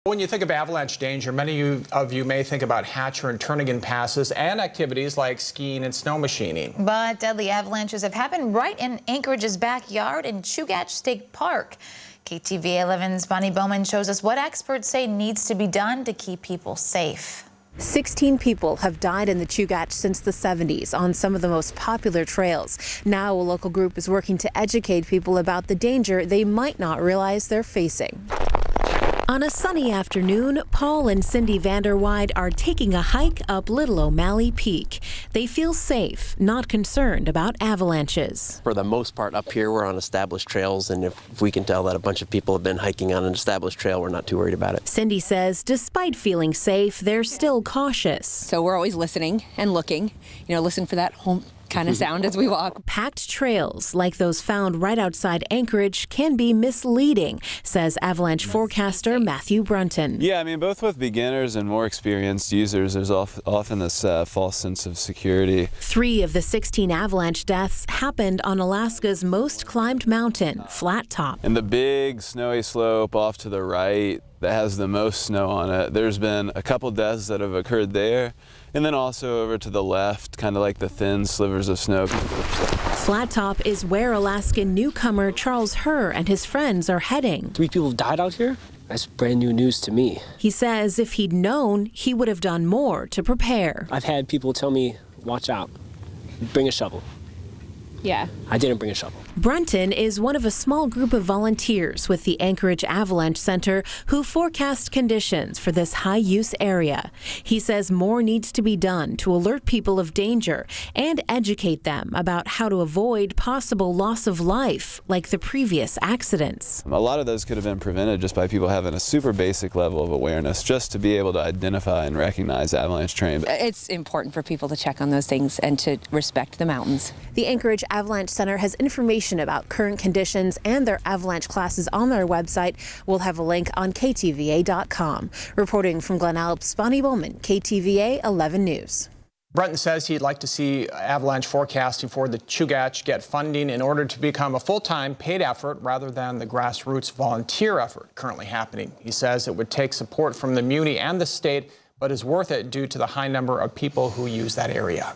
When you think of avalanche danger, many of you may think about Hatcher and Turnagain passes and activities like skiing and snow machining. But deadly avalanches have happened right in Anchorage's backyard in Chugach State Park. KTVA 11's Bonnie Bowman shows us what experts say needs to be done to keep people safe. 16 people have died in the Chugach since the 70s on some of the most popular trails. Now a local group is working to educate people about the danger they might not realize they're facing. On a sunny afternoon, Paul and Cindy Vanderweide are taking a hike up Little O'Malley Peak. They feel safe, not concerned about avalanches. For the most part up here, we're on established trails, and if we can tell that a bunch of people have been hiking on an established trail, we're not too worried about it. Cindy says despite feeling safe, they're still cautious. So we're always listening and looking, listen for that home kind of sound as we walk. Packed trails like those found right outside Anchorage can be misleading, says avalanche forecaster Matthew Brunton. Yeah, I mean, both with beginners and more experienced users, there's often this false sense of security. 3 of the 16 avalanche deaths happened on Alaska's most climbed mountain, Flat Top. And the big snowy slope off to the right that has the most snow on it, there's been a couple deaths that have occurred there. And then also over to the left, kind of like the thin slivers of snow. Flat Top is where Alaskan newcomer Charles Herr and his friends are heading. 3 people have died out here? That's brand new news to me. He says if he'd known, he would have done more to prepare. I've had people tell me, watch out, bring a shovel. Yeah. I didn't bring a shovel. Brunton is one of a small group of volunteers with the Anchorage Avalanche Center who forecast conditions for this high-use area. He says more needs to be done to alert people of danger and educate them about how to avoid possible loss of life, like the previous accidents. A lot of those could have been prevented just by people having a super basic level of awareness, just to be able to identify and recognize avalanche terrain. It's important for people to check on those things and to respect the mountains. The Anchorage Avalanche Center has information about current conditions and their avalanche classes on their website. We'll have a link on KTVA.com. Reporting from Glen Alps, Bonnie Bowman, KTVA 11 News. Brunton says he'd like to see avalanche forecasting for the Chugach get funding in order to become a full-time paid effort rather than the grassroots volunteer effort currently happening. He says it would take support from the Muni and the state, but is worth it due to the high number of people who use that area.